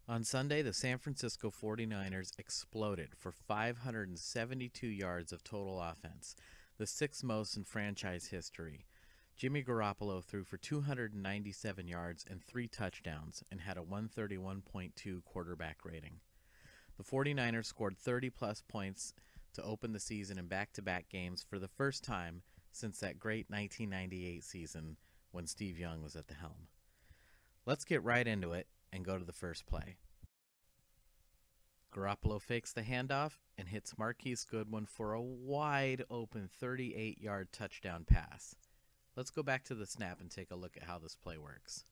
On Sunday, the San Francisco 49ers exploded for 572 yards of total offense, the sixth most in franchise history. Jimmy Garoppolo threw for 297 yards and 3 touchdowns and had a 131.2 quarterback rating. The 49ers scored 30-plus points to open the season in back-to-back games for the first time since that great 1998 season when Steve Young was at the helm. Let's get right into it and go to the first play. Garoppolo fakes the handoff and hits Marquise Goodwin for a wide-open 38-yard touchdown pass. Let's go back to the snap and take a look at how this play works.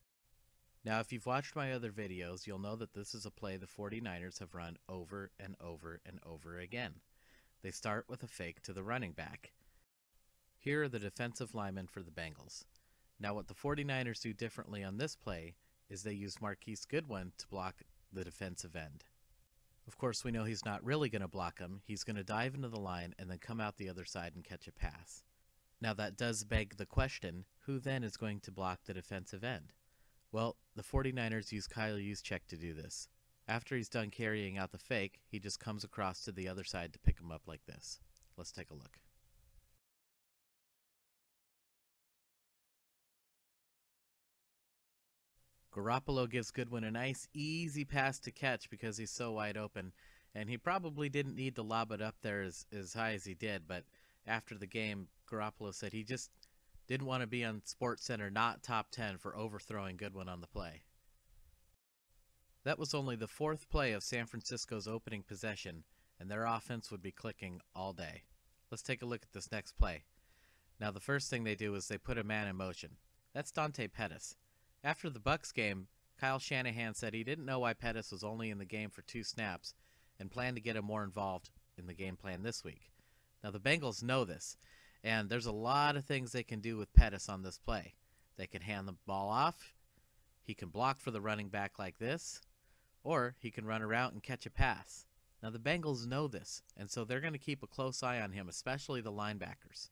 Now, if you've watched my other videos, you'll know that this is a play the 49ers have run over and over and over again. They start with a fake to the running back. Here are the defensive linemen for the Bengals. Now, what the 49ers do differently on this play is they use Marquise Goodwin to block the defensive end. Of course, we know he's not really going to block him. He's going to dive into the line and then come out the other side and catch a pass. Now, that does beg the question, who then is going to block the defensive end? Well, the 49ers use Kyle Juszczyk to do this. After he's done carrying out the fake, he just comes across to the other side to pick him up like this. Let's take a look. Garoppolo gives Goodwin a nice, easy pass to catch because he's so wide open, and he probably didn't need to lob it up there as high as he did, but after the game, Garoppolo said he just didn't want to be on SportsCenter not top 10 for overthrowing Goodwin on the play. That was only the fourth play of San Francisco's opening possession, and their offense would be clicking all day. Let's take a look at this next play. Now, the first thing they do is they put a man in motion. That's Dante Pettis. After the Bucs game, Kyle Shanahan said he didn't know why Pettis was only in the game for 2 snaps and planned to get him more involved in the game plan this week. Now, the Bengals know this, and there's a lot of things they can do with Pettis on this play. They can hand the ball off, he can block for the running back like this, or he can run a route and catch a pass. Now, the Bengals know this, and so they're going to keep a close eye on him, especially the linebackers.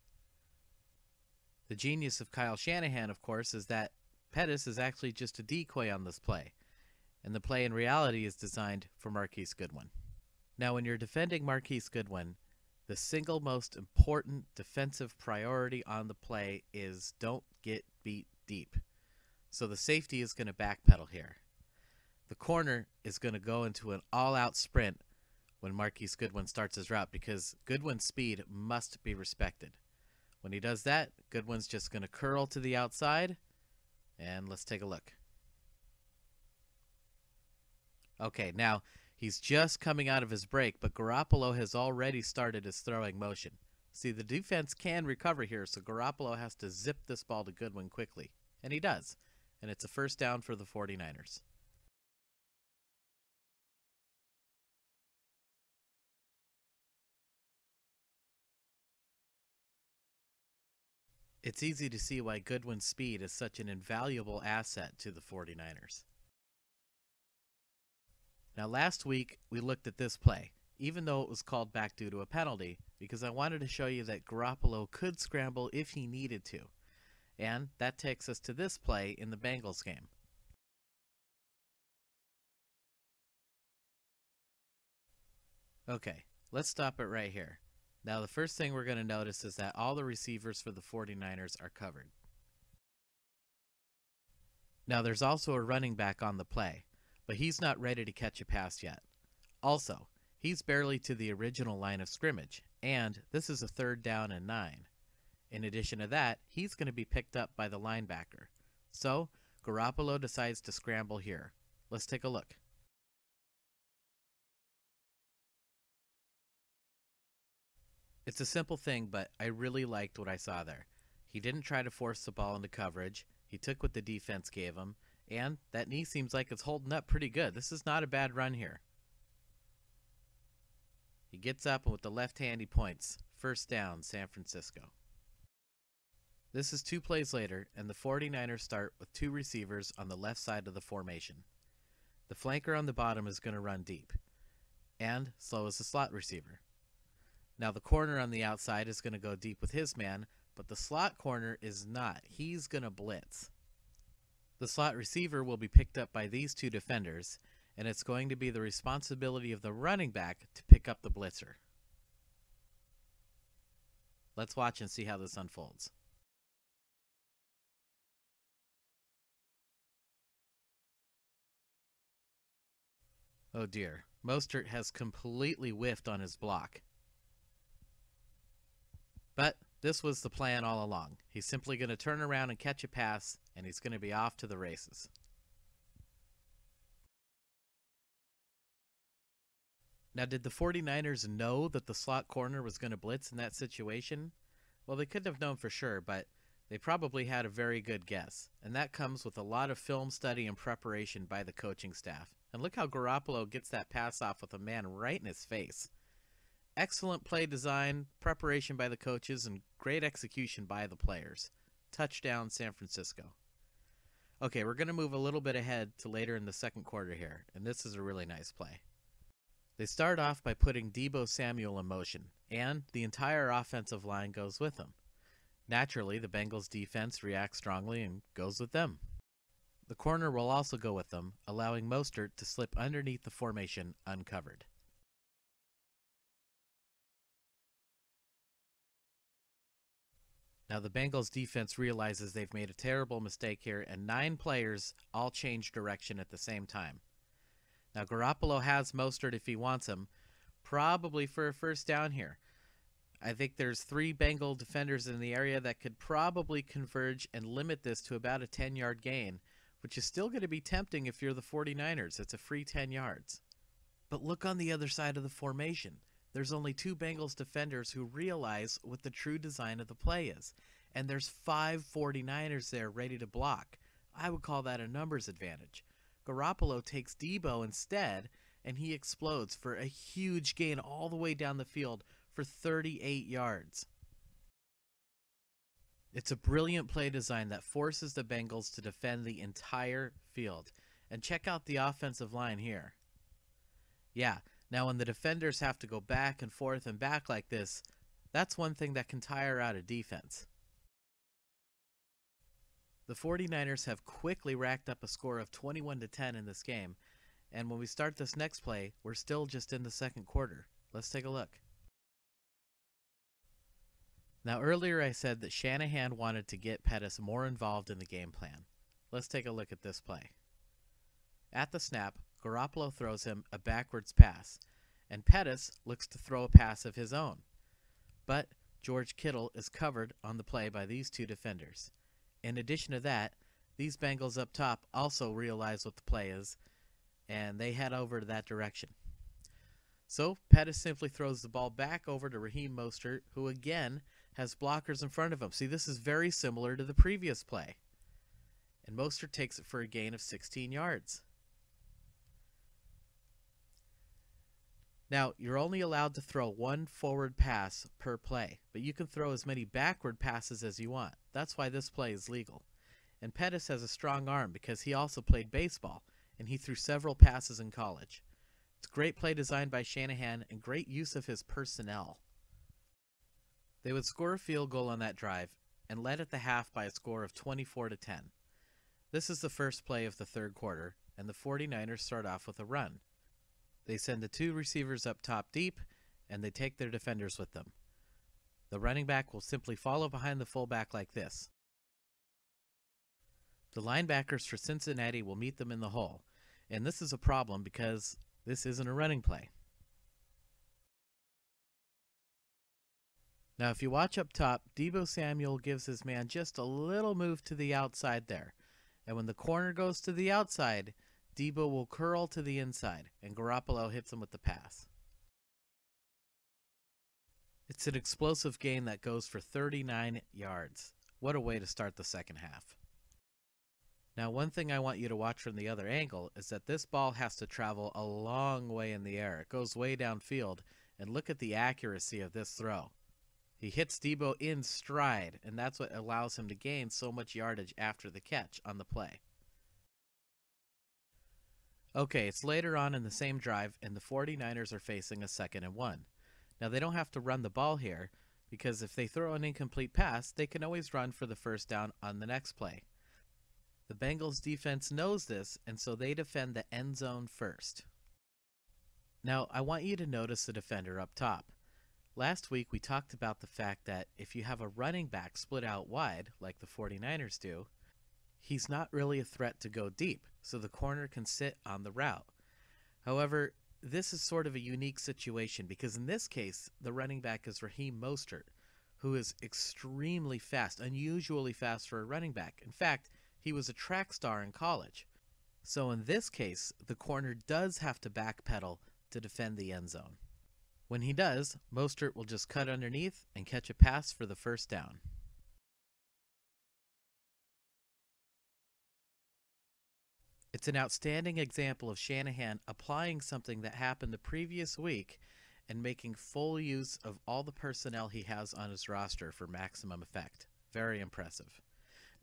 The genius of Kyle Shanahan, of course, is that Pettis is actually just a decoy on this play, and the play in reality is designed for Marquise Goodwin. Now, when you're defending Marquise Goodwin, the single most important defensive priority on the play is don't get beat deep. So the safety is going to backpedal here. The corner is going to go into an all-out sprint when Marquise Goodwin starts his route because Goodwin's speed must be respected. When he does that, Goodwin's just going to curl to the outside, and let's take a look. Okay, now he's just coming out of his break, but Garoppolo has already started his throwing motion. See, the defense can recover here, so Garoppolo has to zip this ball to Goodwin quickly. And he does. And it's a first down for the 49ers. It's easy to see why Goodwin's speed is such an invaluable asset to the 49ers. Now, last week, we looked at this play, even though it was called back due to a penalty, because I wanted to show you that Garoppolo could scramble if he needed to. And that takes us to this play in the Bengals game. Okay, let's stop it right here. Now, the first thing we're going to notice is that all the receivers for the 49ers are covered. Now, there's also a running back on the play, but he's not ready to catch a pass yet. Also, he's barely to the original line of scrimmage, and this is a 3rd down and 9. In addition to that, he's going to be picked up by the linebacker. So, Garoppolo decides to scramble here. Let's take a look. It's a simple thing, but I really liked what I saw there. He didn't try to force the ball into coverage. He took what the defense gave him, and that knee seems like it's holding up pretty good. This is not a bad run here. He gets up, and with the left hand he points. First down, San Francisco. This is 2 plays later, and the 49ers start with 2 receivers on the left side of the formation. The flanker on the bottom is going to run deep, and so is the slot receiver. Now, the corner on the outside is going to go deep with his man, but the slot corner is not. He's going to blitz. The slot receiver will be picked up by these 2 defenders, and it's going to be the responsibility of the running back to pick up the blitzer. Let's watch and see how this unfolds. Oh dear, Mostert has completely whiffed on his block. But this was the plan all along. He's simply going to turn around and catch a pass, and he's going to be off to the races. Now, did the 49ers know that the slot corner was going to blitz in that situation? Well, they couldn't have known for sure, but they probably had a very good guess. And that comes with a lot of film study and preparation by the coaching staff. And look how Garoppolo gets that pass off with a man right in his face. Excellent play design, preparation by the coaches, and great execution by the players. Touchdown, San Francisco. Okay, we're going to move a little bit ahead to later in the second quarter here, and this is a really nice play. They start off by putting Deebo Samuel in motion, and the entire offensive line goes with him. Naturally, the Bengals defense reacts strongly and goes with them. The corner will also go with them, allowing Mostert to slip underneath the formation uncovered. Now the Bengals defense realizes they've made a terrible mistake here, and 9 players all change direction at the same time. Now Garoppolo has Mostert if he wants him, probably for a first down here. I think there's 3 Bengal defenders in the area that could probably converge and limit this to about a 10-yard gain, which is still going to be tempting if you're the 49ers. It's a free 10 yards. But look on the other side of the formation. There's only 2 Bengals defenders who realize what the true design of the play is. And there's 5 49ers there ready to block. I would call that a numbers advantage. Garoppolo takes Deebo instead, and he explodes for a huge gain all the way down the field for 38 yards. It's a brilliant play design that forces the Bengals to defend the entire field. And check out the offensive line here. Yeah, now when the defenders have to go back and forth and back like this, that's one thing that can tire out a defense. The 49ers have quickly racked up a score of 21-10 in this game, and when we start this next play, we're still just in the second quarter. Let's take a look. Now earlier I said that Shanahan wanted to get Pettis more involved in the game plan. Let's take a look at this play. At the snap, Garoppolo throws him a backwards pass, and Pettis looks to throw a pass of his own. But George Kittle is covered on the play by these 2 defenders. In addition to that, these Bengals up top also realize what the play is, and they head over to that direction. So Pettis simply throws the ball back over to Raheem Mostert, who again has blockers in front of him. See, this is very similar to the previous play. And Mostert takes it for a gain of 16 yards. Now, you're only allowed to throw 1 forward pass per play, but you can throw as many backward passes as you want. That's why this play is legal. And Pettis has a strong arm because he also played baseball, and he threw several passes in college. It's great play design by Shanahan and great use of his personnel. They would score a field goal on that drive and led at the half by a score of 24-10. This is the first play of the third quarter, and the 49ers start off with a run. They send the 2 receivers up top deep, and they take their defenders with them. The running back will simply follow behind the fullback like this. The linebackers for Cincinnati will meet them in the hole, and this is a problem because this isn't a running play. Now if you watch up top, Deebo Samuel gives his man just a little move to the outside there, and when the corner goes to the outside, Deebo will curl to the inside, and Garoppolo hits him with the pass. It's an explosive gain that goes for 39 yards. What a way to start the second half. Now, one thing I want you to watch from the other angle is that this ball has to travel a long way in the air. It goes way downfield, and look at the accuracy of this throw. He hits Deebo in stride, and that's what allows him to gain so much yardage after the catch on the play. Okay, it's later on in the same drive, and the 49ers are facing a 2nd and 1. Now, they don't have to run the ball here, because if they throw an incomplete pass, they can always run for the first down on the next play. The Bengals defense knows this, and so they defend the end zone first. Now, I want you to notice the defender up top. Last week, we talked about the fact that if you have a running back split out wide, like the 49ers do, he's not really a threat to go deep, so the corner can sit on the route. However, this is sort of a unique situation because in this case, the running back is Raheem Mostert, who is extremely fast, unusually fast for a running back. In fact, he was a track star in college. So in this case, the corner does have to backpedal to defend the end zone. When he does, Mostert will just cut underneath and catch a pass for the first down. It's an outstanding example of Shanahan applying something that happened the previous week and making full use of all the personnel he has on his roster for maximum effect. Very impressive.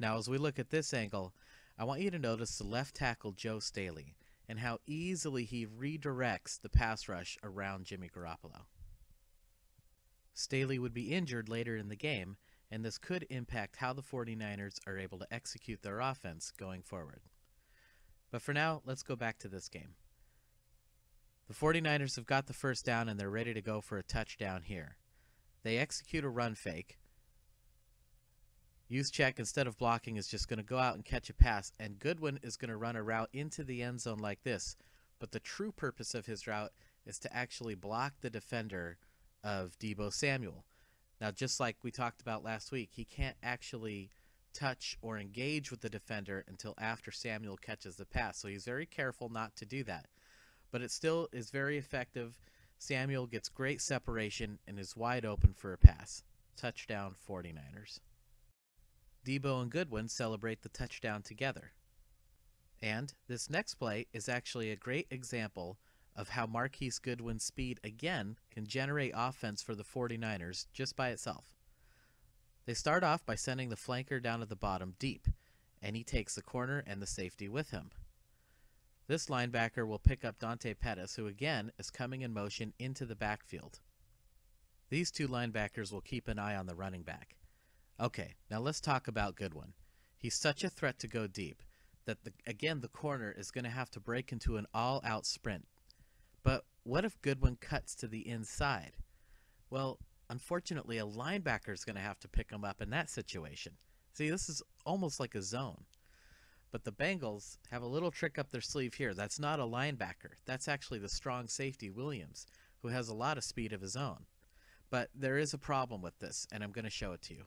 Now, as we look at this angle, I want you to notice the left tackle Joe Staley and how easily he redirects the pass rush around Jimmy Garoppolo. Staley would be injured later in the game, and this could impact how the 49ers are able to execute their offense going forward. But for now, let's go back to this game. The 49ers have got the first down and they're ready to go for a touchdown here. They execute a run fake. Juszczyk, instead of blocking, is just going to go out and catch a pass, and Goodwin is going to run a route into the end zone like this. But the true purpose of his route is to actually block the defender of Deebo Samuel. Now, just like we talked about last week, he can't actually touch or engage with the defender until after Samuel catches the pass. So he's very careful not to do that. But it still is very effective. Samuel gets great separation and is wide open for a pass. Touchdown 49ers. Deebo and Goodwin celebrate the touchdown together. And this next play is actually a great example of how Marquise Goodwin's speed again can generate offense for the 49ers just by itself. They start off by sending the flanker down to the bottom deep, and he takes the corner and the safety with him. This linebacker will pick up Dante Pettis, who again is coming in motion into the backfield. These two linebackers will keep an eye on the running back. Okay, now let's talk about Goodwin. He's such a threat to go deep that, the corner is going to have to break into an all-out sprint. But what if Goodwin cuts to the inside? Well, unfortunately, a linebacker is going to have to pick him up in that situation. See, this is almost like a zone. But the Bengals have a little trick up their sleeve here. That's not a linebacker. That's actually the strong safety, Williams, who has a lot of speed of his own. But there is a problem with this, and I'm going to show it to you.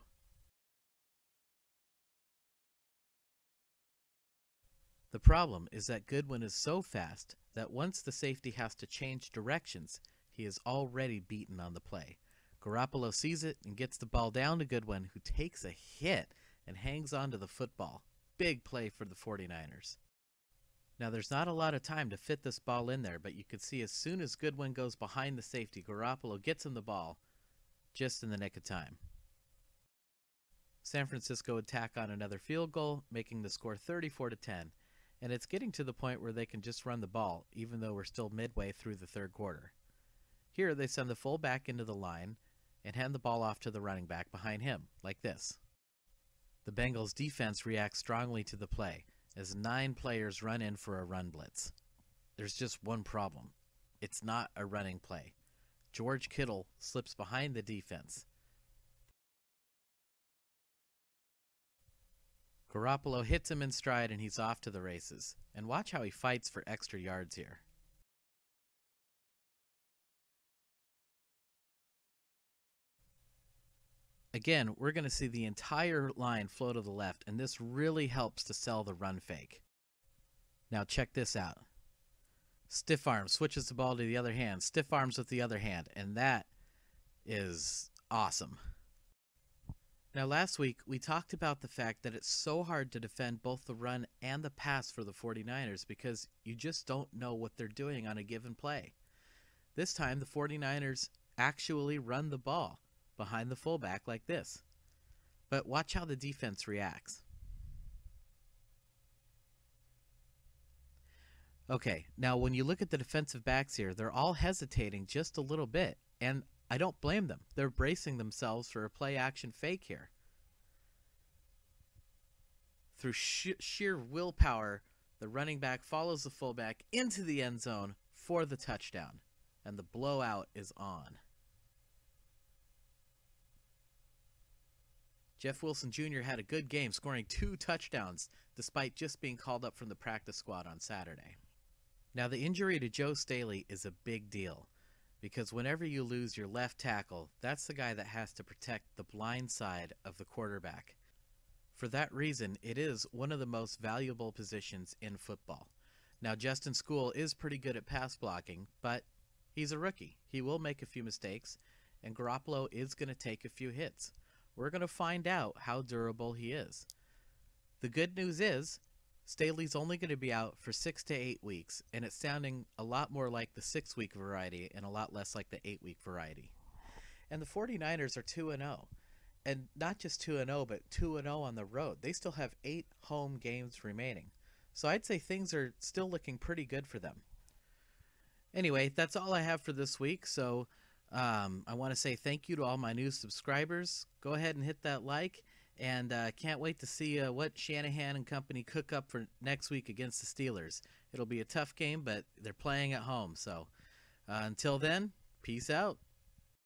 The problem is that Goodwin is so fast that once the safety has to change directions, he is already beaten on the play. Garoppolo sees it and gets the ball down to Goodwin, who takes a hit and hangs on to the football. Big play for the 49ers. Now, there's not a lot of time to fit this ball in there, but you can see as soon as Goodwin goes behind the safety, Garoppolo gets him the ball just in the nick of time. San Francisco would tack on another field goal, making the score 34-10. And it's getting to the point where they can just run the ball, even though we're still midway through the third quarter. Here, they send the fullback into the line and hand the ball off to the running back behind him, like this. The Bengals defense reacts strongly to the play, as 9 players run in for a run blitz. There's just one problem. It's not a running play. George Kittle slips behind the defense. Garoppolo hits him in stride and he's off to the races. And watch how he fights for extra yards here. Again, we're going to see the entire line flow to the left, and this really helps to sell the run fake. Now check this out. Stiff arm, switches the ball to the other hand, stiff arms with the other hand, and that is awesome. Now last week, we talked about the fact that it's so hard to defend both the run and the pass for the 49ers because you just don't know what they're doing on a given play. This time, the 49ers actually run the ball behind the fullback like this. But watch how the defense reacts. Okay, now when you look at the defensive backs here, they're all hesitating just a little bit, and I don't blame them. They're bracing themselves for a play-action fake here. Through sheer willpower, the running back follows the fullback into the end zone for the touchdown, and the blowout is on. Jeff Wilson Jr. had a good game, scoring 2 touchdowns despite just being called up from the practice squad on Saturday. Now, the injury to Joe Staley is a big deal because whenever you lose your left tackle, that's the guy that has to protect the blind side of the quarterback. For that reason, it is one of the most valuable positions in football. Now, Justin Skule is pretty good at pass blocking, but he's a rookie. He will make a few mistakes, and Garoppolo is going to take a few hits. We're going to find out how durable he is. The good news is Staley's only going to be out for 6 to 8 weeks, and it's sounding a lot more like the 6-week variety and a lot less like the 8-week variety. And the 49ers are 2-0. And not just 2-0, but 2-0 on the road. They still have 8 home games remaining. So I'd say things are still looking pretty good for them. Anyway, that's all I have for this week. So I want to say thank you to all my new subscribers. Go ahead and hit that like. And can't wait to see what Shanahan and company cook up for next week against the Steelers. It'll be a tough game, but they're playing at home. So until then, peace out.